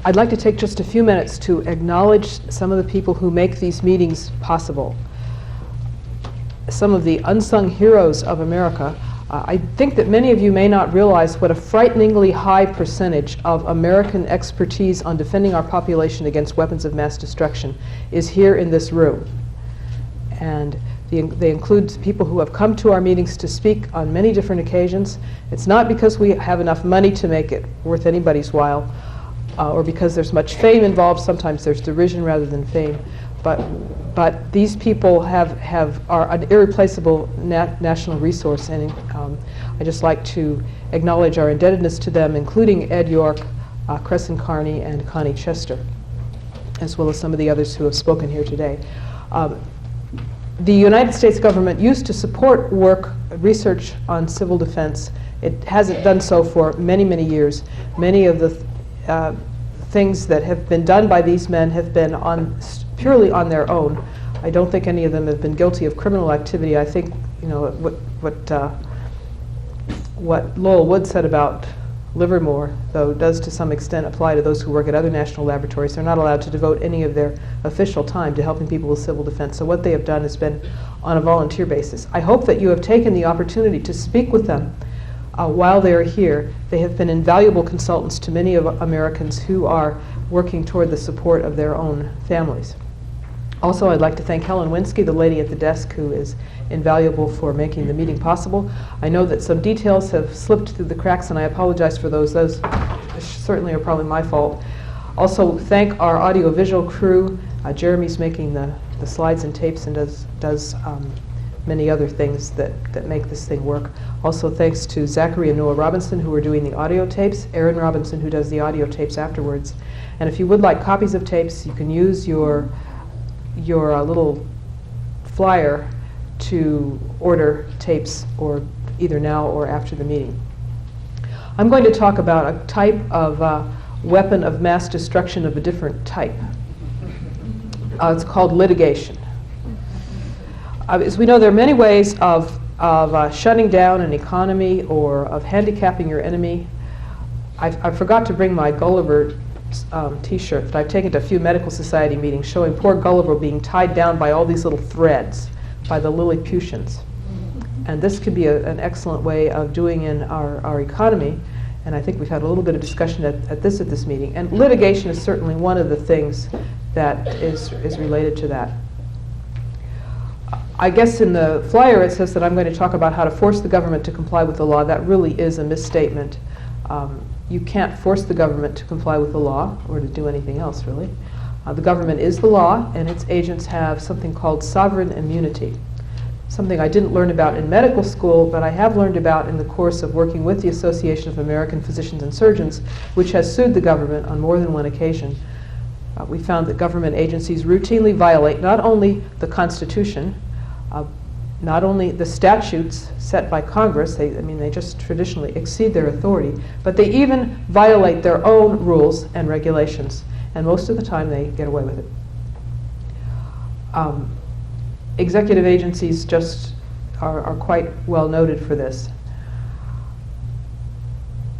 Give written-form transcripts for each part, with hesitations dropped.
I'd like to take just a few minutes to acknowledge some of the people who make these meetings possible. Some of the unsung heroes of America. I think that many of you may not realize what a frighteningly high percentage of American expertise on defending our population against weapons of mass destruction is here in this room. And they include people who have come to our meetings to speak on many different occasions. It's not because we have enough money to make it worth anybody's while, or because there's much fame involved. Sometimes there's derision rather than fame. But these people are an irreplaceable national resource, and I just like to acknowledge our indebtedness to them, including Ed York, Crescent Carney, and Connie Chester, as well as some of the others who have spoken here today. The United States government used to support research on civil defense. It hasn't done so for many, many years. Many of the things that have been done by these men have been purely on their own. I don't think any of them have been guilty of criminal activity. I think, you know, what Lowell Wood said about Livermore, though, does to some extent apply to those who work at other national laboratories. They're not allowed to devote any of their official time to helping people with civil defense. So what they have done has been on a volunteer basis. I hope that you have taken the opportunity to speak with them while they are here. They have been invaluable consultants to many of Americans who are working toward the support of their own families. Also, I'd like to thank Helen Winsky, the lady at the desk, who is invaluable for making the meeting possible. I know that some details have slipped through the cracks, and I apologize for those. Those certainly are probably my fault. Also, thank our audio-visual crew. Jeremy's making the slides and tapes and does many other things that make this thing work. Also, thanks to Zachary and Noah Robinson, who are doing the audio tapes, Aaron Robinson, who does the audio tapes afterwards. And if you would like copies of tapes, you can use your little flyer to order tapes, or either now or after the meeting. I'm going to talk about a type of weapon of mass destruction of a different type. It's called litigation. As we know, there are many ways of shutting down an economy or of handicapping your enemy. I forgot to bring my Gulliver t-shirt that I've taken to a few medical society meetings showing poor Gulliver being tied down by all these little threads by the Lilliputians. And this could be an excellent way of doing in our economy, and I think we've had a little bit of discussion at this meeting. And litigation is certainly one of the things that is related to that. I guess in the flyer it says that I'm going to talk about how to force the government to comply with the law. That really is a misstatement. You can't force the government to comply with the law or to do anything else, really. The government is the law, and its agents have something called sovereign immunity, something I didn't learn about in medical school, but I have learned about in the course of working with the Association of American Physicians and Surgeons, which has sued the government on more than one occasion. We found that government agencies routinely violate not only the Constitution, not only the statutes set by Congress, they just traditionally exceed their authority, but they even violate their own rules and regulations, and most of the time they get away with it. Executive agencies just are quite well noted for this.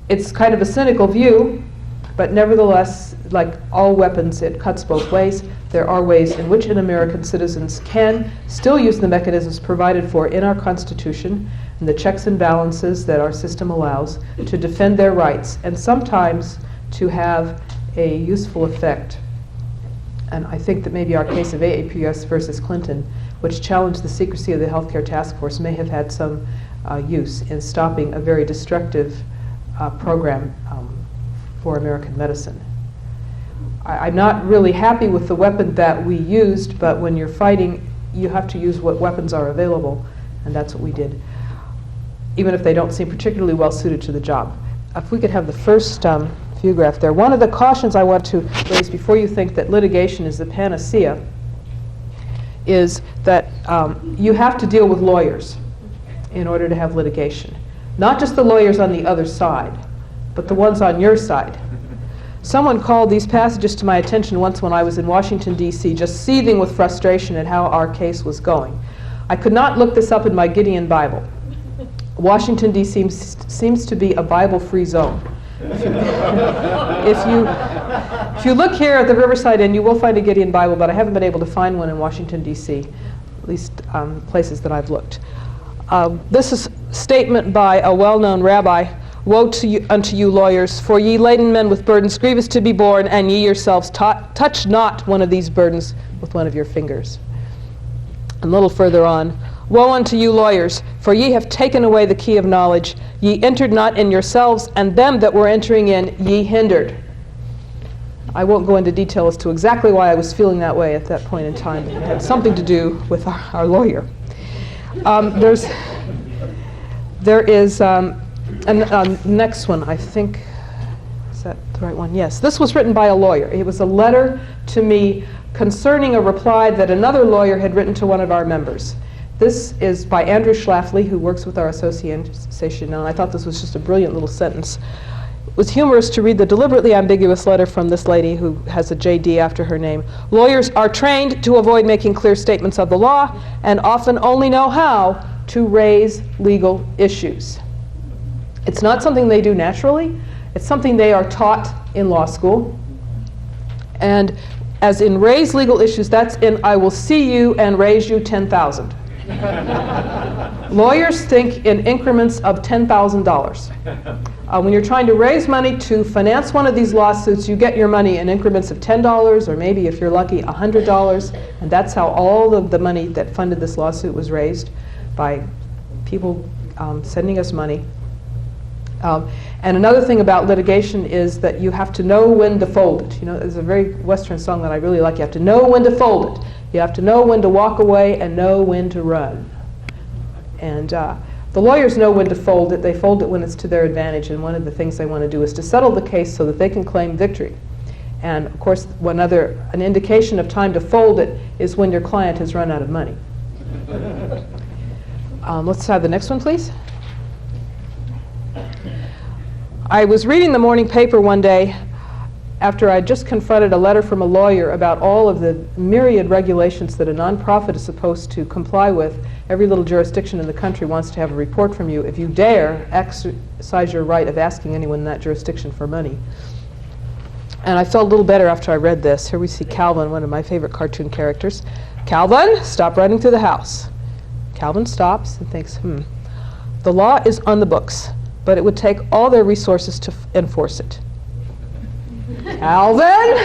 It's kind of a cynical view, but nevertheless, like all weapons, it cuts both ways. There are ways in which American citizens can still use the mechanisms provided for in our Constitution and the checks and balances that our system allows to defend their rights, and sometimes to have a useful effect. And I think that maybe our case of AAPS versus Clinton, which challenged the secrecy of the healthcare task force, may have had some use in stopping a very destructive program for American medicine. I'm not really happy with the weapon that we used, but when you're fighting, you have to use what weapons are available, and that's what we did, even if they don't seem particularly well suited to the job. If we could have the first view graph there. One of the cautions I want to raise before you think that litigation is the panacea is that you have to deal with lawyers in order to have litigation. Not just the lawyers on the other side, but the ones on your side. Someone called these passages to my attention once when I was in Washington, D.C., just seething with frustration at how our case was going. I could not look this up in my Gideon Bible. Washington, D.C. seems to be a Bible-free zone. If you look here at the Riverside Inn, you will find a Gideon Bible, but I haven't been able to find one in Washington, D.C., at least places that I've looked. This is a statement by a well-known rabbi. Woe to you, unto you lawyers, for ye laden men with burdens grievous to be borne, and ye yourselves touch not one of these burdens with one of your fingers. And a little further on, woe unto you lawyers, for ye have taken away the key of knowledge. Ye entered not in yourselves, and them that were entering in ye hindered. I won't go into detail as to exactly why I was feeling that way at that point in time. It had something to do with our lawyer. There is next one, I think. Is that the right one? Yes. This was written by a lawyer. It was a letter to me concerning a reply that another lawyer had written to one of our members. This is by Andrew Schlafly, who works with our association now, and I thought this was just a brilliant little sentence. It was humorous to read the deliberately ambiguous letter from this lady who has a JD after her name. Lawyers are trained to avoid making clear statements of the law and often only know how to raise legal issues. It's not something they do naturally. It's something they are taught in law school. And as in raise legal issues, that's in I will see you and raise you 10,000. Lawyers think in increments of $10,000. When you're trying to raise money to finance one of these lawsuits, you get your money in increments of $10, or maybe if you're lucky, $100. And that's how all of the money that funded this lawsuit was raised, by people sending us money. And another thing about litigation is that you have to know when to fold it. You know, there's a very Western song that I really like. You have to know when to fold it. You have to know when to walk away and know when to run. And the lawyers know when to fold it. They fold it when it's to their advantage. And one of the things they want to do is to settle the case so that they can claim victory. And of course, an indication of time to fold it is when your client has run out of money. Let's have the next one, please. I was reading the morning paper one day after I just confronted a letter from a lawyer about all of the myriad regulations that a nonprofit is supposed to comply with. Every little jurisdiction in the country wants to have a report from you if you dare exercise your right of asking anyone in that jurisdiction for money. And I felt a little better after I read this. Here we see Calvin, one of my favorite cartoon characters. Calvin, stop running through the house. Calvin stops and thinks, the law is on the books, but it would take all their resources to enforce it. Calvin?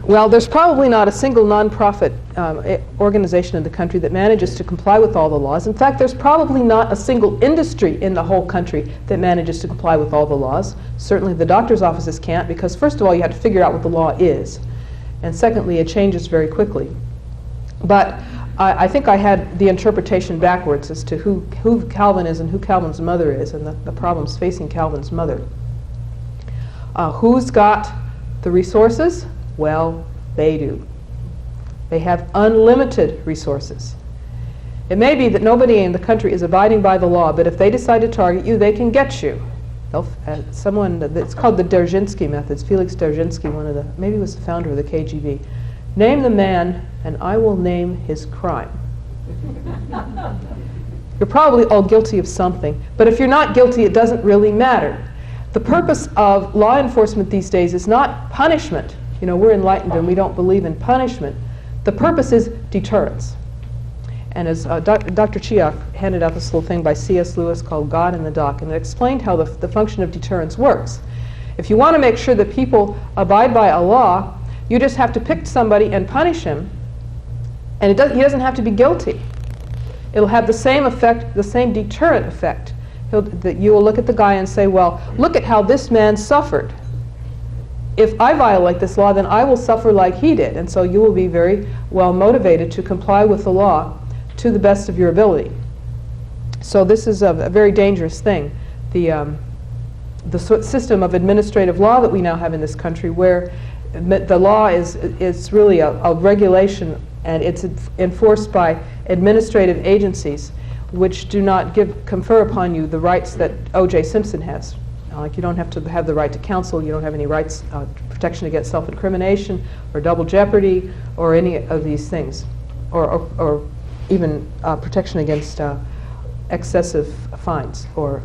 Well, there's probably not a single nonprofit organization in the country that manages to comply with all the laws. In fact, there's probably not a single industry in the whole country that manages to comply with all the laws. Certainly the doctor's offices can't, because first of all, you have to figure out what the law is. And secondly, it changes very quickly. But I think I had the interpretation backwards as to who Calvin is and who Calvin's mother is, and the problems facing Calvin's mother. Who's got the resources? Well, they do. They have unlimited resources. It may be that nobody in the country is abiding by the law, but if they decide to target you, they can get you. It's called the Dzerzhinsky methods. Felix Dzerzhinsky, maybe he was the founder of the KGB. Name the man, and I will name his crime. You're probably all guilty of something, but if you're not guilty, it doesn't really matter. The purpose of law enforcement these days is not punishment. You know, we're enlightened and we don't believe in punishment. The purpose is deterrence. And as Dr. Chiak handed out this little thing by C.S. Lewis called God in the Dock, and it explained how the function of deterrence works. If you want to make sure that people abide by a law, you just have to pick somebody and punish him, and he doesn't have to be guilty. It'll have the same effect, the same deterrent effect. You will look at the guy and say, well, look at how this man suffered. If I violate this law, then I will suffer like he did. And so you will be very well motivated to comply with the law to the best of your ability. So this is a very dangerous thing. The system of administrative law that we now have in this country, where the law is really a regulation, and it's enforced by administrative agencies which do not confer upon you the rights that O.J. Simpson has. Like, you don't have to have the right to counsel, you don't have any rights, protection against self-incrimination or double jeopardy or any of these things, or even protection against excessive fines or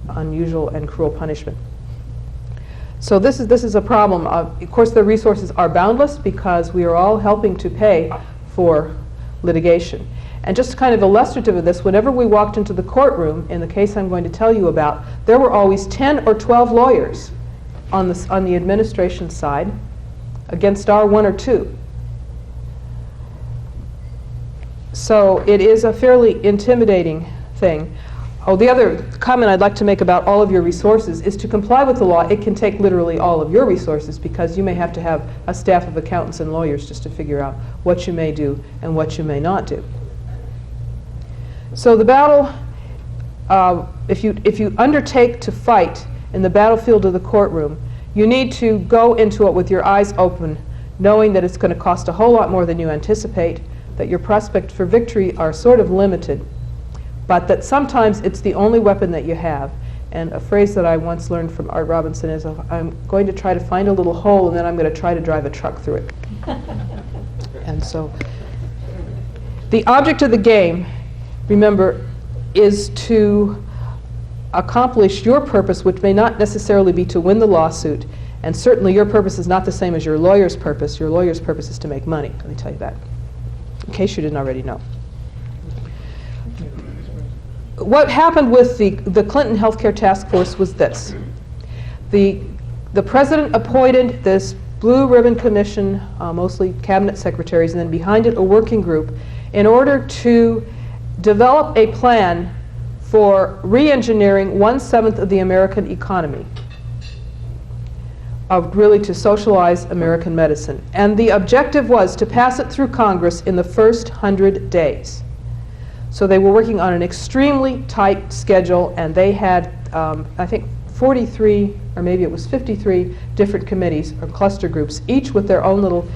unusual and cruel punishment. So this is a problem. Of course, the resources are boundless because we are all helping to pay for litigation. And just kind of illustrative of this, whenever we walked into the courtroom, in the case I'm going to tell you about, there were always 10 or 12 lawyers on the administration side against our 1 or 2. So it is a fairly intimidating thing. Oh, the other comment I'd like to make about all of your resources is to comply with the law. It can take literally all of your resources because you may have to have a staff of accountants and lawyers just to figure out what you may do and what you may not do. So the battle, if you undertake to fight in the battlefield of the courtroom, you need to go into it with your eyes open, knowing that it's going to cost a whole lot more than you anticipate, that your prospects for victory are sort of limited, but that sometimes it's the only weapon that you have. And a phrase that I once learned from Art Robinson is, I'm going to try to find a little hole and then I'm going to try to drive a truck through it. And so the object of the game, remember, is to accomplish your purpose, which may not necessarily be to win the lawsuit, and certainly your purpose is not the same as your lawyer's purpose. Your lawyer's purpose is to make money, let me tell you that, in case you didn't already know. What happened with the Clinton Healthcare Task Force was this. The president appointed this blue ribbon commission, mostly cabinet secretaries, and then behind it a working group, in order to develop a plan for re-engineering 1/7 of the American economy, really to socialize American medicine. And the objective was to pass it through Congress in the first 100 days. So they were working on an extremely tight schedule, and they had, I think, 43, or maybe it was 53 different committees or cluster groups, each with their own little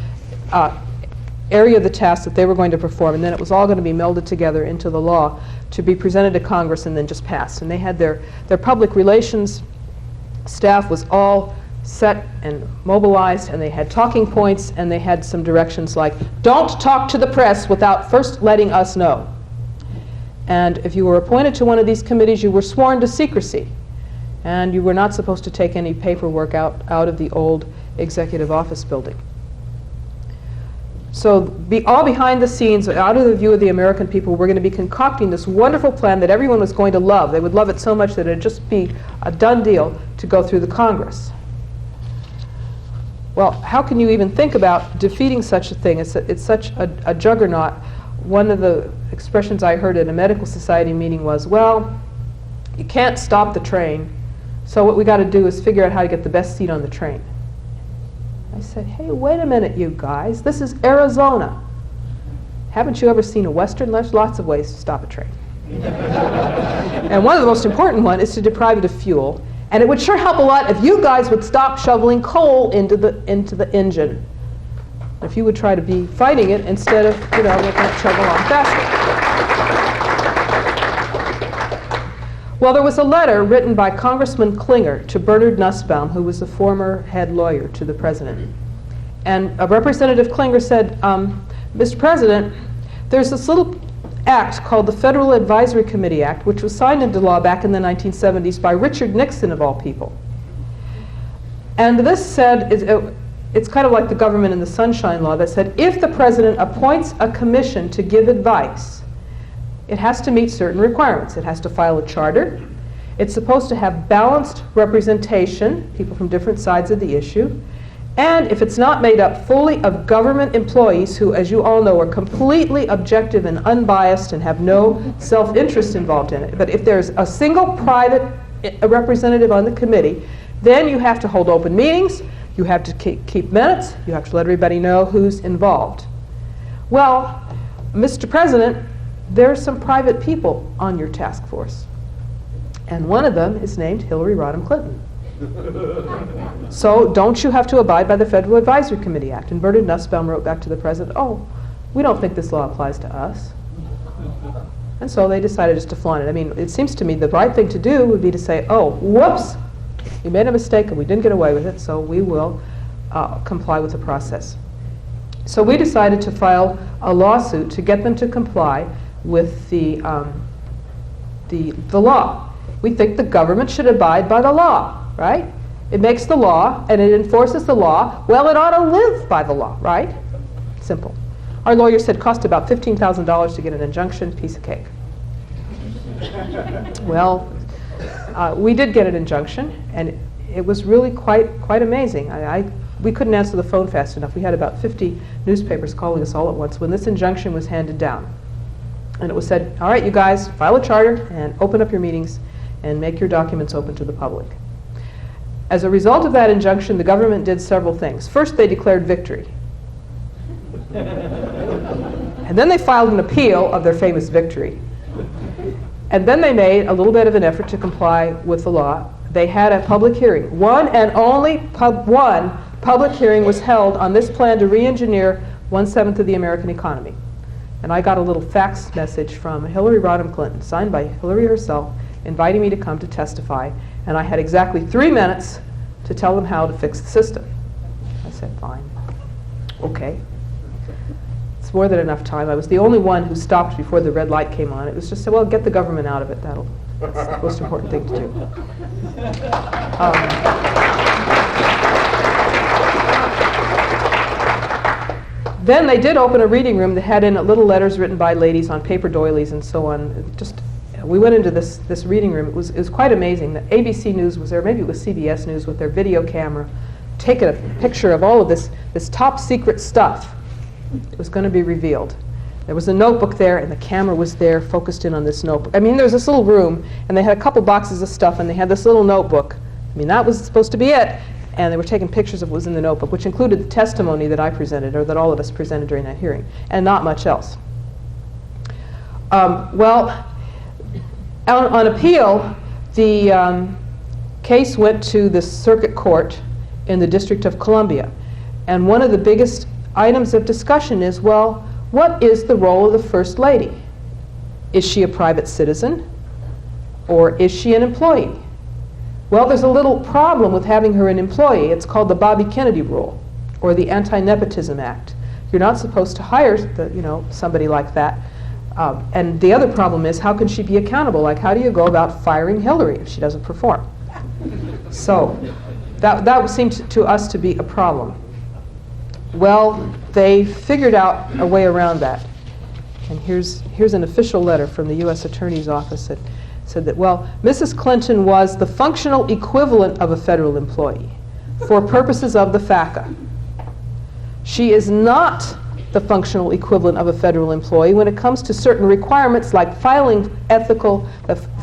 area of the task that they were going to perform, and then it was all going to be melded together into the law to be presented to Congress and then just passed. And they had their public relations staff was all set and mobilized, and they had talking points, and they had some directions like, don't talk to the press without first letting us know. And if you were appointed to one of these committees, you were sworn to secrecy, and you were not supposed to take any paperwork out of the old executive office building. So all behind the scenes, out of the view of the American people, we're going to be concocting this wonderful plan that everyone was going to love. They would love it so much that it would just be a done deal to go through the Congress. Well, how can you even think about defeating such a thing? It's such a juggernaut. One of the expressions I heard at a medical society meeting was, well, you can't stop the train, so what we got to do is figure out how to get the best seat on the train. I said, hey, wait a minute, you guys. This is Arizona. Haven't you ever seen a Western? There's lots of ways to stop a train. And one of the most important ones is to deprive it of fuel. And it would sure help a lot if you guys would stop shoveling coal into the engine. If you would try to be fighting it instead of, making it chug along faster. Well, there was a letter written by Congressman Klinger to Bernard Nussbaum, who was the former head lawyer to the president. And Representative Klinger said, Mr. President, there's this little act called the Federal Advisory Committee Act, which was signed into law back in the 1970s by Richard Nixon, of all people. And this said, it's kind of like the government in the Sunshine Law that said, if the president appoints a commission to give advice, it has to meet certain requirements. It has to file a charter. It's supposed to have balanced representation, people from different sides of the issue. And if it's not made up fully of government employees who, as you all know, are completely objective and unbiased and have no self-interest involved in it, but if there's a single private representative on the committee, then you have to hold open meetings, you have to keep minutes, you have to let everybody know who's involved. Well, Mr. President, there's some private people on your task force, and one of them is named Hillary Rodham Clinton. So don't you have to abide by the Federal Advisory Committee Act? And Bernard Nussbaum wrote back to the president, oh, we don't think this law applies to us. And so they decided just to flaunt it. I mean, it seems to me the right thing to do would be to say, oh, whoops, we made a mistake and we didn't get away with it, so we will comply with the process. So we decided to file a lawsuit to get them to comply with the law. We think the government should abide by the law, right? It makes the law, and it enforces the law. Well, it ought to live by the law, right? Simple. Our lawyer said it cost about $15,000 to get an injunction, piece of cake. Well, we did get an injunction, and it was really quite amazing. We couldn't answer the phone fast enough. We had about 50 newspapers calling us all at once when this injunction was handed down. And it was said, all right, you guys, file a charter and open up your meetings and make your documents open to the public. As a result of that injunction, the government did several things. First, they declared victory. And then they filed an appeal of their famous victory. And then they made a little bit of an effort to comply with the law. They had a public hearing. One and only one public hearing was held on this plan to re-engineer 1/7 of the American economy. And I got a little fax message from Hillary Rodham Clinton, signed by Hillary herself, inviting me to come to testify. And I had exactly 3 minutes to tell them how to fix the system. I said, fine. Okay. It's more than enough time. I was the only one who stopped before the red light came on. It was just, well, get the government out of it. That's the most important thing to do. Then they did open a reading room that had in it little letters written by ladies on paper doilies and so on. We went into this reading room. It was quite amazing. The ABC News was there. Maybe it was CBS News with their video camera, taking a picture of all of this top secret stuff. It was going to be revealed. There was a notebook there, and the camera was there, focused in on this notebook. I mean, there was this little room, and they had a couple boxes of stuff, and they had this little notebook. I mean, that was supposed to be it. And they were taking pictures of what was in the notebook, which included the testimony that I presented, or that all of us presented during that hearing, and not much else. Well, on appeal, the case went to the circuit court in the District of Columbia. And one of the biggest items of discussion is, well, what is the role of the First Lady? Is she a private citizen, or is she an employee? Well, there's a little problem with having her an employee. It's called the Bobby Kennedy Rule, or the Anti-Nepotism Act. You're not supposed to hire somebody like that. And the other problem is, how can she be accountable? Like, how do you go about firing Hillary if she doesn't perform? So that seemed to us to be a problem. Well, they figured out a way around that. And here's an official letter from the U.S. Attorney's Office that said that, well, Mrs. Clinton was the functional equivalent of a federal employee for purposes of the FACA. She is not the functional equivalent of a federal employee when it comes to certain requirements like filing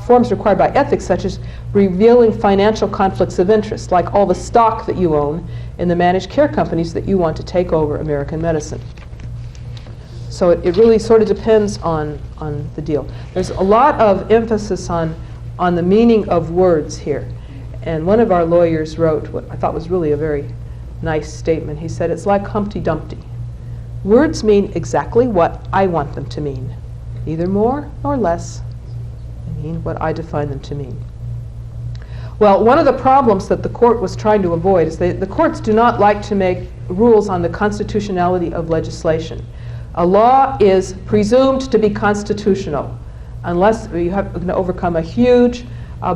forms required by ethics, such as revealing financial conflicts of interest, like all the stock that you own in the managed care companies that you want to take over American medicine. So it really sort of depends on the deal. There's a lot of emphasis on the meaning of words here. And one of our lawyers wrote what I thought was really a very nice statement. He said, it's like Humpty Dumpty. Words mean exactly what I want them to mean, neither more nor less. They mean what I define them to mean. Well, one of the problems that the court was trying to avoid is the courts do not like to make rules on the constitutionality of legislation. A law is presumed to be constitutional unless you have to overcome a huge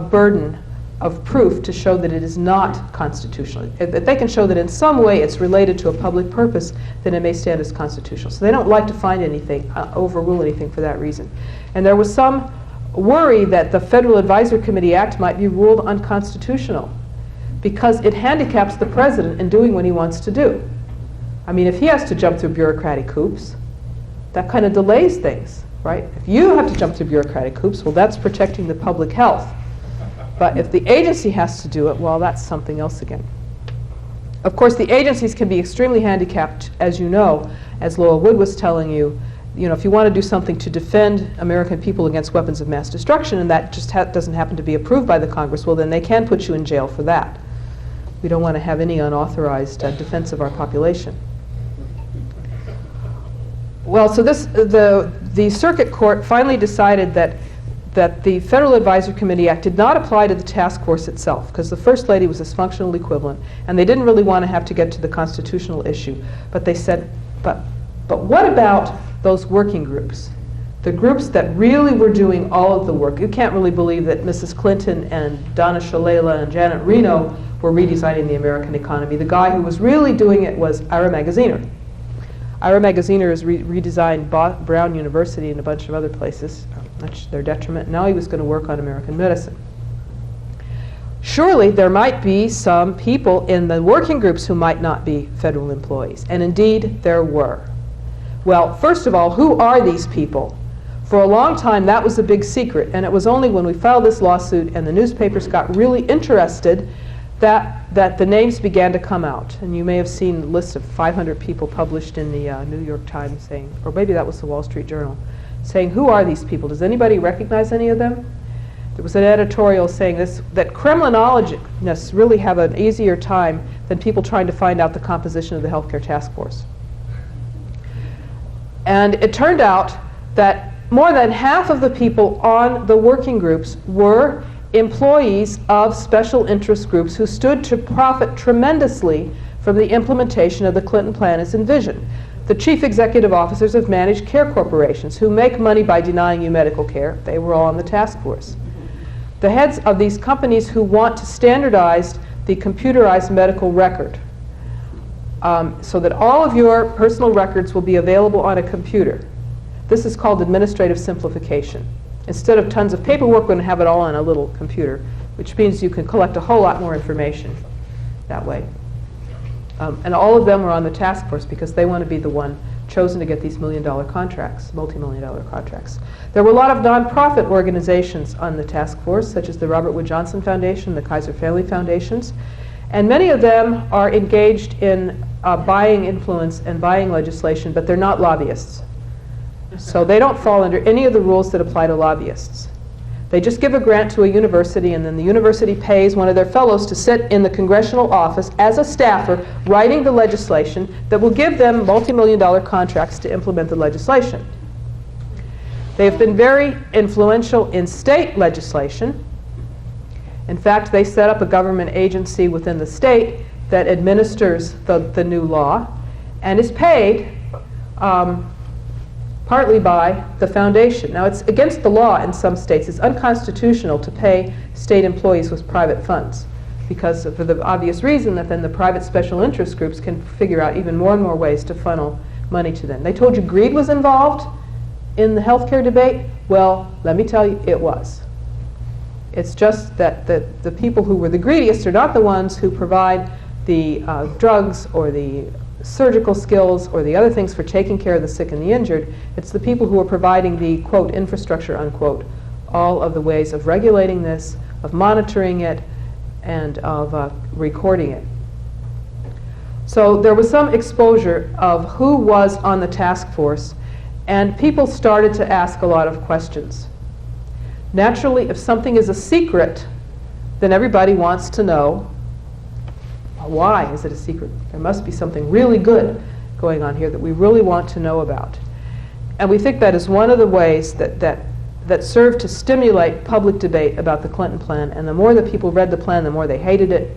burden of proof to show that it is not constitutional. If they can show that in some way it's related to a public purpose, then it may stand as constitutional. So they don't like to find anything, overrule anything for that reason. And there was some worry that the Federal Advisory Committee Act might be ruled unconstitutional because it handicaps the president in doing what he wants to do. I mean, if he has to jump through bureaucratic hoops, that kind of delays things, right? If you have to jump through bureaucratic hoops, well, that's protecting the public health. But if the agency has to do it, well, that's something else again. Of course, the agencies can be extremely handicapped, as you know, as Lowell Wood was telling you. If you want to do something to defend American people against weapons of mass destruction, and that just doesn't happen to be approved by the Congress, well, then they can put you in jail for that. We don't want to have any unauthorized defense of our population. Well, so the Circuit Court finally decided that the Federal Advisory Committee Act did not apply to the task force itself, because the First Lady was its functional equivalent, and they didn't really want to have to get to the constitutional issue. But they said, but what about those working groups? The groups that really were doing all of the work, you can't really believe that Mrs. Clinton and Donna Shalala and Janet Reno were redesigning the American economy. The guy who was really doing it was Ira Magaziner. Ira Magaziner has redesigned Brown University and a bunch of other places, much to their detriment. Now he was going to work on American medicine. Surely there might be some people in the working groups who might not be federal employees, and indeed there were. Well, first of all, who are these people? For a long time that was a big secret, and it was only when we filed this lawsuit and the newspapers got really interested that the names began to come out. And you may have seen the list of 500 people published in the New York Times saying, or maybe that was the Wall Street Journal, saying, who are these people? Does anybody recognize any of them? There was an editorial saying this, that Kremlinologists really have an easier time than people trying to find out the composition of the healthcare task force. And it turned out that more than half of the people on the working groups were employees of special interest groups who stood to profit tremendously from the implementation of the Clinton plan as envisioned. The chief executive officers of managed care corporations who make money by denying you medical care, they were all on the task force. The heads of these companies who want to standardize the computerized medical record so that all of your personal records will be available on a computer. This is called administrative simplification. Instead of tons of paperwork, we're going to have it all on a little computer, which means you can collect a whole lot more information that way. And all of them are on the task force because they want to be the one chosen to get these million-dollar contracts, multi-million-dollar contracts. There were a lot of nonprofit organizations on the task force, such as the Robert Wood Johnson Foundation, the Kaiser Family Foundations, and many of them are engaged in buying influence and buying legislation, but they're not lobbyists. So they don't fall under any of the rules that apply to lobbyists. They just give a grant to a university, and then the university pays one of their fellows to sit in the congressional office as a staffer writing the legislation that will give them multi-million-dollar contracts to implement the legislation. They have been very influential in state legislation. In fact, they set up a government agency within the state that administers the new law and is paid partly by the foundation. Now, it's against the law in some states. It's unconstitutional to pay state employees with private funds because for the obvious reason that then the private special interest groups can figure out even more and more ways to funnel money to them. They told you greed was involved in the healthcare debate. Well, let me tell you, it was. It's just that the people who were the greediest are not the ones who provide the drugs or the surgical skills or the other things for taking care of the sick and the injured. It's the people who are providing the, quote, infrastructure, unquote, all of the ways of regulating this, of monitoring it, and of recording it. So there was some exposure of who was on the task force, and people started to ask a lot of questions. Naturally, if something is a secret, then everybody wants to know, why is it a secret? There must be something really good going on here that we really want to know about. And we think that is one of the ways that served to stimulate public debate about the Clinton plan. And the more that people read the plan, the more they hated it.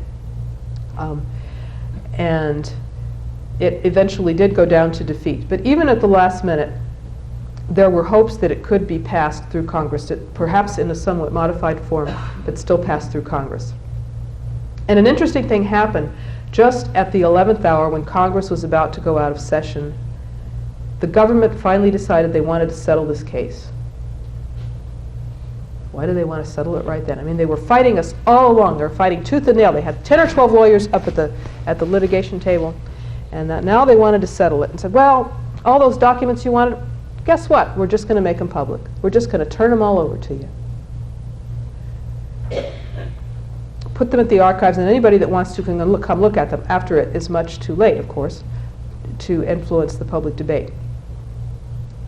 And it eventually did go down to defeat. But even at the last minute, there were hopes that it could be passed through Congress, perhaps in a somewhat modified form, but still passed through Congress. And an interesting thing happened just at the 11th hour when Congress was about to go out of session. The government finally decided they wanted to settle this case. Why do they want to settle it right then? I mean, they were fighting us all along. They were fighting tooth and nail. They had 10 or 12 lawyers up at the litigation table, and now they wanted to settle it and said, well, all those documents you wanted, guess what? We're just going to make them public. We're just going to turn them all over to you. Put them at the archives, and anybody that wants to can come look at them after it is much too late, of course, to influence the public debate.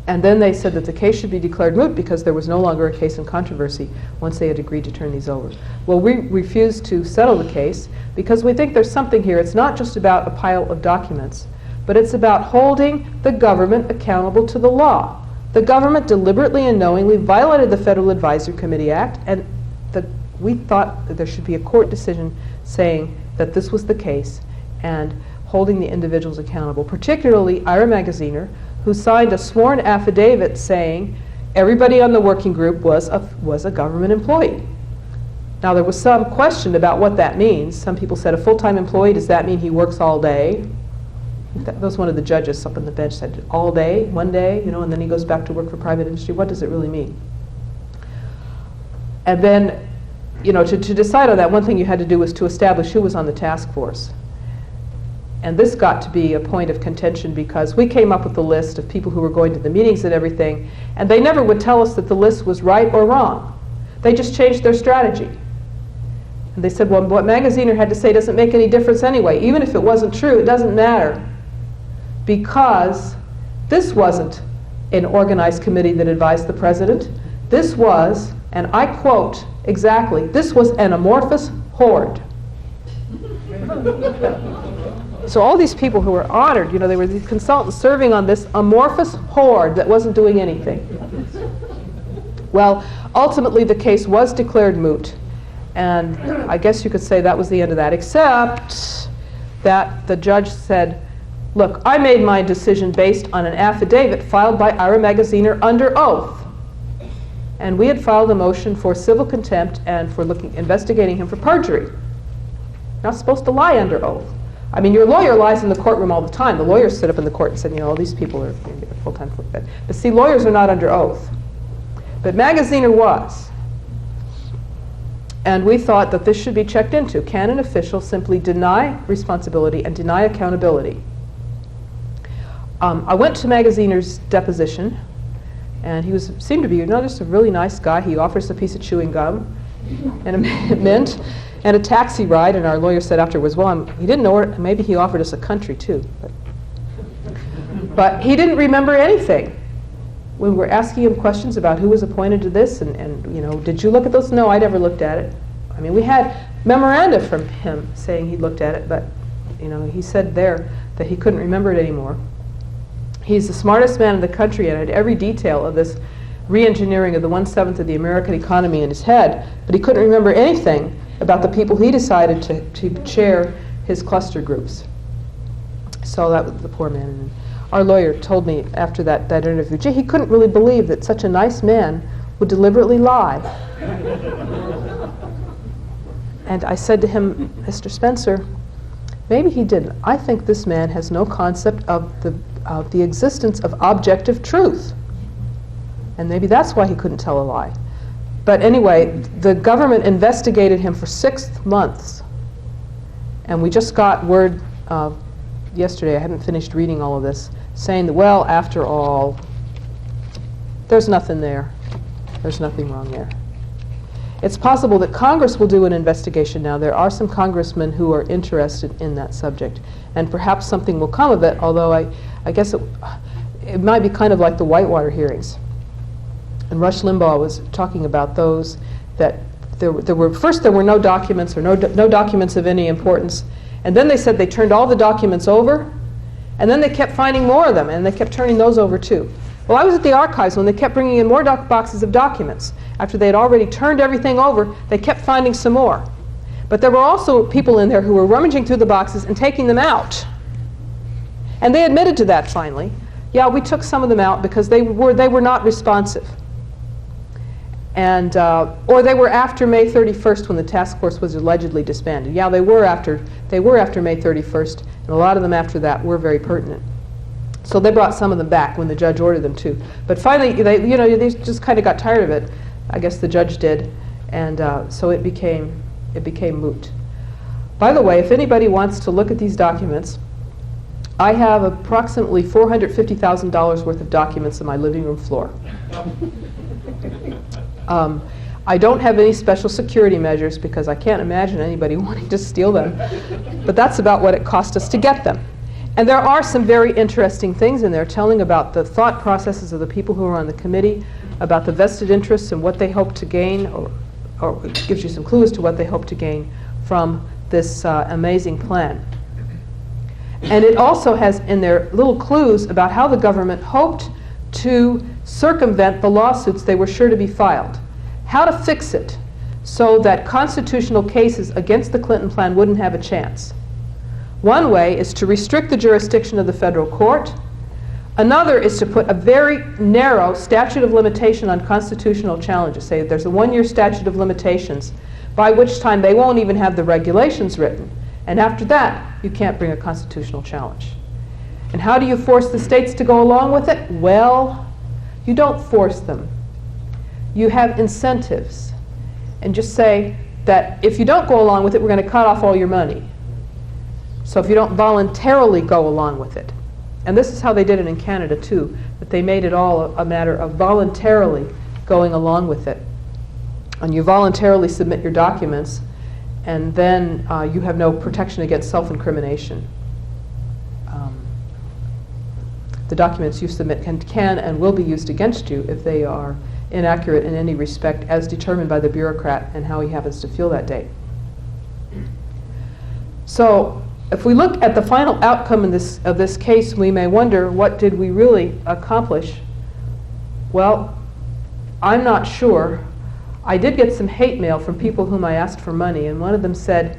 And then they said that the case should be declared moot because there was no longer a case in controversy once they had agreed to turn these over. Well, we refused to settle the case because we think there's something here. It's not just about a pile of documents, but it's about holding the government accountable to the law. The government deliberately and knowingly violated the Federal Advisory Committee Act, and we thought that there should be a court decision saying that this was the case and holding the individuals accountable, particularly Ira Magaziner, who signed a sworn affidavit saying everybody on the working group was a government employee. Now, there was some question about what that means. Some people said, a full-time employee, does that mean he works all day? That was one of the judges up on the bench said, all day, one day, and then he goes back to work for private industry. What does it really mean? And then, to decide on that, one thing you had to do was to establish who was on the task force. And this got to be a point of contention because we came up with a list of people who were going to the meetings and everything, and they never would tell us that the list was right or wrong. They just changed their strategy. And they said, well, what Magaziner had to say doesn't make any difference anyway. Even if it wasn't true, it doesn't matter. Because this wasn't an organized committee that advised the president. This was, and I quote exactly, this was an amorphous horde. So all these people who were honored, they were these consultants serving on this amorphous horde that wasn't doing anything. Well, ultimately the case was declared moot. And I guess you could say that was the end of that, except that the judge said, look, I made my decision based on an affidavit filed by Ira Magaziner under oath. And we had filed a motion for civil contempt and for investigating him for perjury. You're not supposed to lie under oath. I mean, your lawyer lies in the courtroom all the time. The lawyers sit up in the court and said, all these people are going to get a full-time bed. But see, lawyers are not under oath. But Magaziner was. And we thought that this should be checked into. Can an official simply deny responsibility and deny accountability? I went to Magaziner's deposition, and he seemed to be just a really nice guy. He offers a piece of chewing gum and a mint and a taxi ride, and our lawyer said afterwards, well, he didn't know it. Maybe he offered us a country too. But he didn't remember anything. When we're asking him questions about who was appointed to this and did you look at those? No, I never looked at it. I mean, we had memoranda from him saying he looked at it, but he said there that he couldn't remember it anymore. He's the smartest man in the country and had every detail of this re-engineering of the 1/7 of the American economy in his head, but he couldn't remember anything about the people he decided to chair his cluster groups. So that was the poor man. Our lawyer told me after that interview, gee, he couldn't really believe that such a nice man would deliberately lie. And I said to him, Mr. Spencer, maybe he didn't. I think this man has no concept of the existence of objective truth. And maybe that's why he couldn't tell a lie. But anyway, the government investigated him for 6 months. And we just got word yesterday, I hadn't finished reading all of this, saying that, well, after all, there's nothing there. There's nothing wrong there. It's possible that Congress will do an investigation now. There are some congressmen who are interested in that subject. And perhaps something will come of it, although I guess it might be kind of like the Whitewater hearings. And Rush Limbaugh was talking about those that there were no documents or no documents of any importance. And then they said they turned all the documents over, and then they kept finding more of them, and they kept turning those over too. Well, I was at the archives when they kept bringing in more boxes of documents. After they had already turned everything over, they kept finding some more. But there were also people in there who were rummaging through the boxes and taking them out. And they admitted to that finally. Yeah, we took some of them out because they were not responsive. And or they were after May 31st when the task force was allegedly disbanded. Yeah, they were after May 31st, and a lot of them after that were very pertinent. So they brought some of them back when the judge ordered them to. But finally, they just kind of got tired of it. I guess the judge did, and so it became moot. By the way, if anybody wants to look at these documents, I have approximately $450,000 worth of documents on my living room floor. I don't have any special security measures because I can't imagine anybody wanting to steal them. But that's about what it cost us to get them. And there are some very interesting things in there telling about the thought processes of the people who are on the committee, about the vested interests and what they hope to gain, or it gives you some clues to what they hope to gain from this amazing plan. And it also has in there little clues about how the government hoped to circumvent the lawsuits they were sure to be filed. How to fix it so that constitutional cases against the Clinton plan wouldn't have a chance. One way is to restrict the jurisdiction of the federal court. Another is to put a very narrow statute of limitation on constitutional challenges. Say there's a 1-year statute of limitations, by which time they won't even have the regulations written. And after that, you can't bring a constitutional challenge. And how do you force the states to go along with it? Well, you don't force them. You have incentives. And just say that if you don't go along with it, we're going to cut off all your money. So if you don't voluntarily go along with it. And this is how they did it in Canada too, that they made it all a matter of voluntarily going along with it. And you voluntarily submit your documents, and then you have no protection against self-incrimination. The documents you submit can and will be used against you if they are inaccurate in any respect as determined by the bureaucrat and how he happens to feel that day. So if we look at the final outcome of this case, we may wonder, what did we really accomplish? Well, I'm not sure. I did get some hate mail from people whom I asked for money, and one of them said,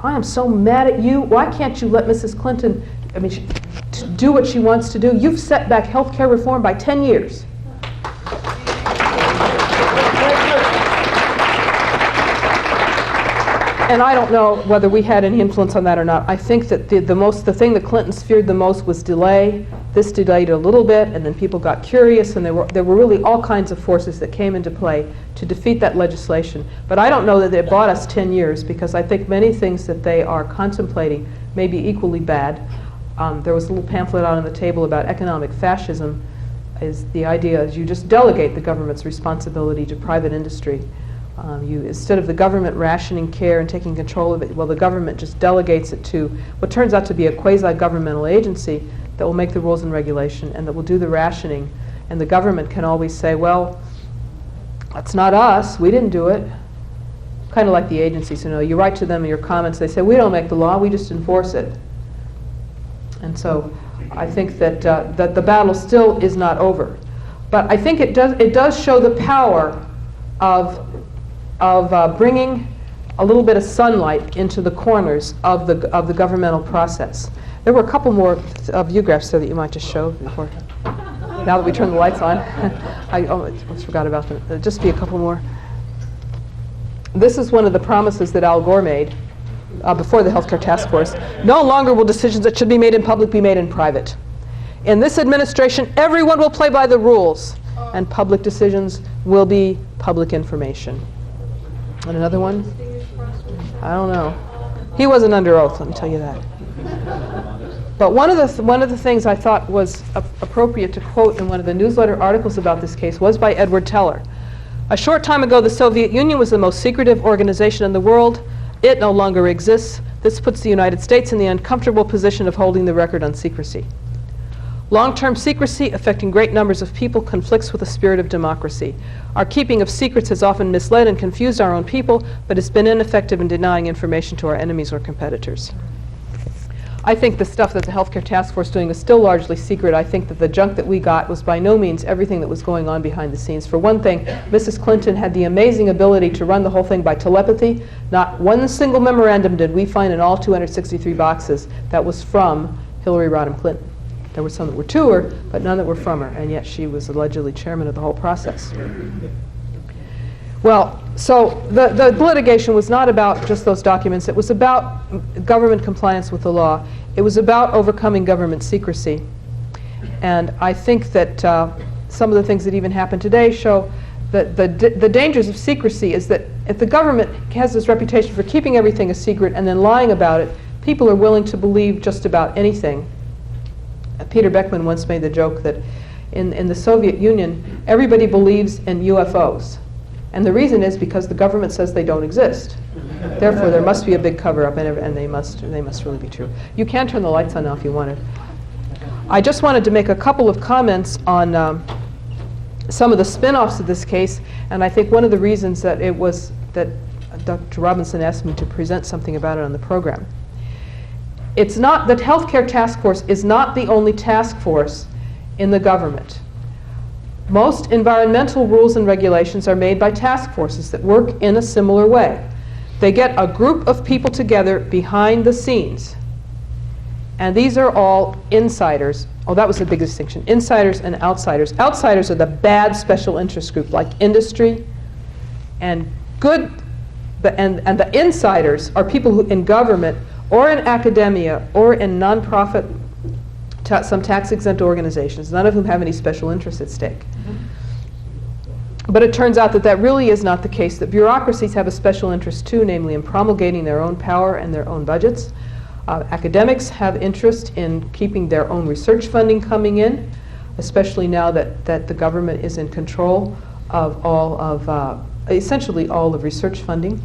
I am so mad at you. Why can't you let Mrs. Clinton do what she wants to do? You've set back health care reform by 10 years. And I don't know whether we had any influence on that or not. I think that the thing the Clintons feared the most was delay. This delayed a little bit, and then people got curious, and there were really all kinds of forces that came into play to defeat that legislation. But I don't know that it bought us 10 years, because I think many things that they are contemplating may be equally bad. There was a little pamphlet out on the table about economic fascism. The idea is you just delegate the government's responsibility to private industry. Instead of the government rationing care and taking control of it, well, the government just delegates it to what turns out to be a quasi-governmental agency that will make the rules and regulation and that will do the rationing. And the government can always say, well, that's not us, we didn't do it. Kind of like the agencies, you write to them in your comments, they say, we don't make the law, we just enforce it. And so I think that the battle still is not over. But I think it does show the power of bringing a little bit of sunlight into the corners of the governmental process. There were a couple more view-graphs there that you might just show before. Now that we turn the lights on, I almost forgot about them. There'll just be a couple more. This is one of the promises that Al Gore made before the Healthcare Task Force. No longer will decisions that should be made in public be made in private. In this administration, everyone will play by the rules, and public decisions will be public information. And another one? I don't know. He wasn't under oath, let me tell you that. But one of the things I thought was appropriate to quote in one of the newsletter articles about this case was by Edward Teller. A short time ago, the Soviet Union was the most secretive organization in the world. It no longer exists. This puts the United States in the uncomfortable position of holding the record on secrecy. Long-term secrecy affecting great numbers of people conflicts with the spirit of democracy. Our keeping of secrets has often misled and confused our own people, but it's been ineffective in denying information to our enemies or competitors. I think the stuff that the Healthcare Task Force is doing is still largely secret. I think that the junk that we got was by no means everything that was going on behind the scenes. For one thing, Mrs. Clinton had the amazing ability to run the whole thing by telepathy. Not one single memorandum did we find in all 263 boxes that was from Hillary Rodham Clinton. There were some that were to her, but none that were from her, and yet she was allegedly chairman of the whole process. Well, so the litigation was not about just those documents. It was about government compliance with the law. It was about overcoming government secrecy. And I think that some of the things that even happen today show that the dangers of secrecy is that if the government has this reputation for keeping everything a secret and then lying about it, people are willing to believe just about anything. Peter Beckman once made the joke that in the Soviet Union, everybody believes in UFOs. And the reason is because the government says they don't exist. Therefore, there must be a big cover-up, and they must really be true. You can turn the lights on now if you wanted. I just wanted to make a couple of comments on some of the spin-offs of this case, and I think one of the reasons that Dr. Robinson asked me to present something about it on the program. It's not that Healthcare Task Force is not the only task force in the government. Most environmental rules and regulations are made by task forces that work in a similar way. They get a group of people together behind the scenes. And these are all insiders Oh, that was the big distinction. Insiders and outsiders. Outsiders are the bad special interest group, like industry, and good. And the insiders are people who, in government or in academia or in nonprofit, some tax-exempt organizations, none of whom have any special interests at stake. But it turns out that that really is not the case, that bureaucracies have a special interest too, namely in promulgating their own power and their own budgets. Academics have interest in keeping their own research funding coming in, especially now that the government is in control of all of, essentially all of research funding.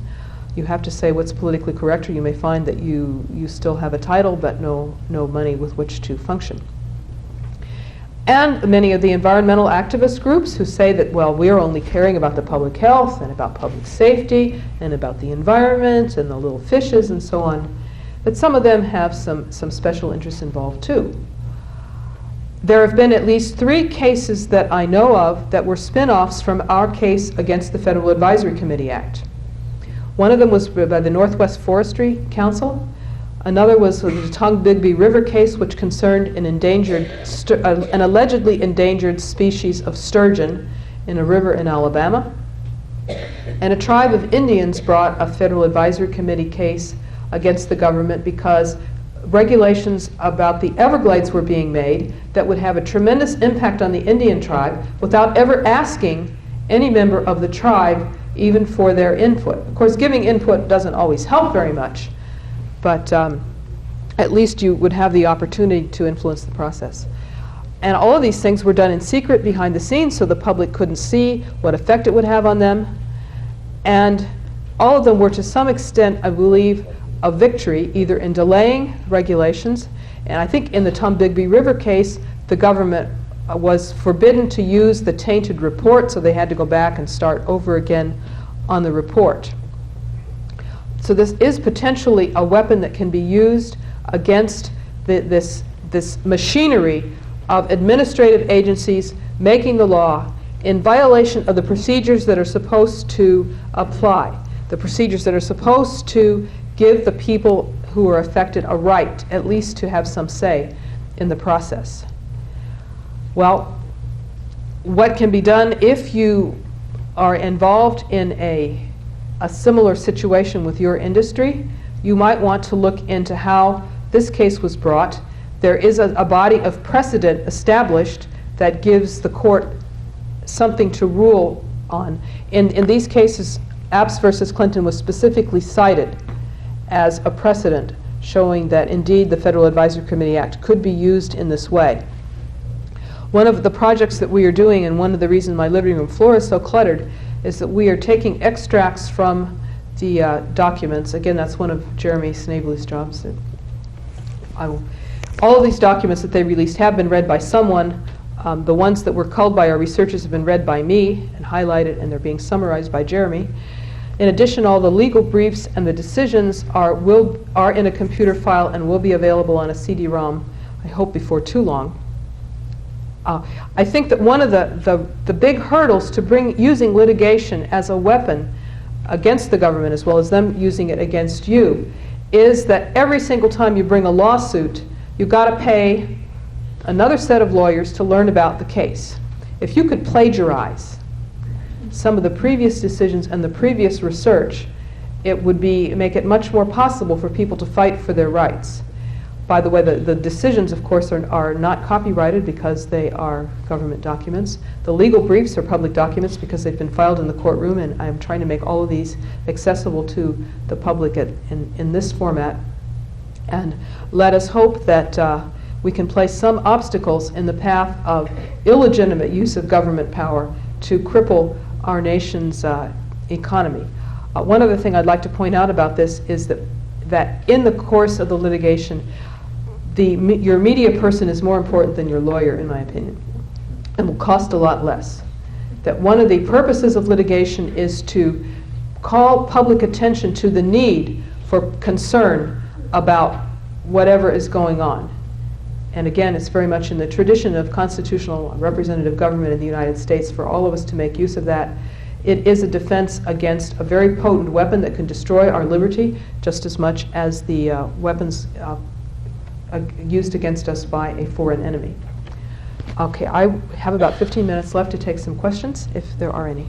You have to say what's politically correct, or you may find that you still have a title but no money with which to function. And many of the environmental activist groups who say that, well, we're only caring about the public health and about public safety and about the environment and the little fishes and so on, that some of them have some special interests involved too. There have been at least 3 cases that I know of that were spin-offs from our case against the Federal Advisory Committee Act. One of them was by the Northwest Forestry Council. Another was the Tombigbee River case, which concerned an allegedly endangered species of sturgeon in a river in Alabama. And a tribe of Indians brought a Federal Advisory Committee case against the government because regulations about the Everglades were being made that would have a tremendous impact on the Indian tribe without ever asking any member of the tribe even for their input. Of course, giving input doesn't always help very much, but at least you would have the opportunity to influence the process. And all of these things were done in secret behind the scenes so the public couldn't see what effect it would have on them. And all of them were to some extent, I believe, a victory, either in delaying regulations, and I think in the Tombigbee River case, the government was forbidden to use the tainted report, so they had to go back and start over again on the report. So this is potentially a weapon that can be used against this machinery of administrative agencies making the law in violation of the procedures that are supposed to apply, the procedures that are supposed to give the people who are affected a right, at least to have some say in the process. Well, what can be done if you are involved in a similar situation with your industry? You might want to look into how this case was brought. There is a body of precedent established that gives the court something to rule on. In these cases, Apps versus Clinton was specifically cited as a precedent showing that indeed the Federal Advisory Committee Act could be used in this way. One of the projects that we are doing, and one of the reasons my living room floor is so cluttered, is that we are taking extracts from the documents. Again, that's one of Jeremy Snavely's jobs. All of these documents that they released have been read by someone. The ones that were culled by our researchers have been read by me and highlighted, and they're being summarized by Jeremy. In addition, all the legal briefs and the decisions are in a computer file and will be available on a CD-ROM, I hope before too long. I think that one of the big hurdles to using litigation as a weapon against the government, as well as them using it against you, is that every single time you bring a lawsuit, you've got to pay another set of lawyers to learn about the case. If you could plagiarize some of the previous decisions and the previous research, it would make it much more possible for people to fight for their rights. By the way, the decisions, of course, are not copyrighted because they are government documents. The legal briefs are public documents because they've been filed in the courtroom, and I'm trying to make all of these accessible to the public in this format. And let us hope that we can place some obstacles in the path of illegitimate use of government power to cripple our nation's economy. One other thing I'd like to point out about this is that in the course of the litigation, your media person is more important than your lawyer, in my opinion, and will cost a lot less. That one of the purposes of litigation is to call public attention to the need for concern about whatever is going on. And again, it's very much in the tradition of constitutional representative government in the United States for all of us to make use of that. It is a defense against a very potent weapon that can destroy our liberty just as much as the weapons used against us by a foreign enemy. Okay, I have about 15 minutes left to take some questions, if there are any.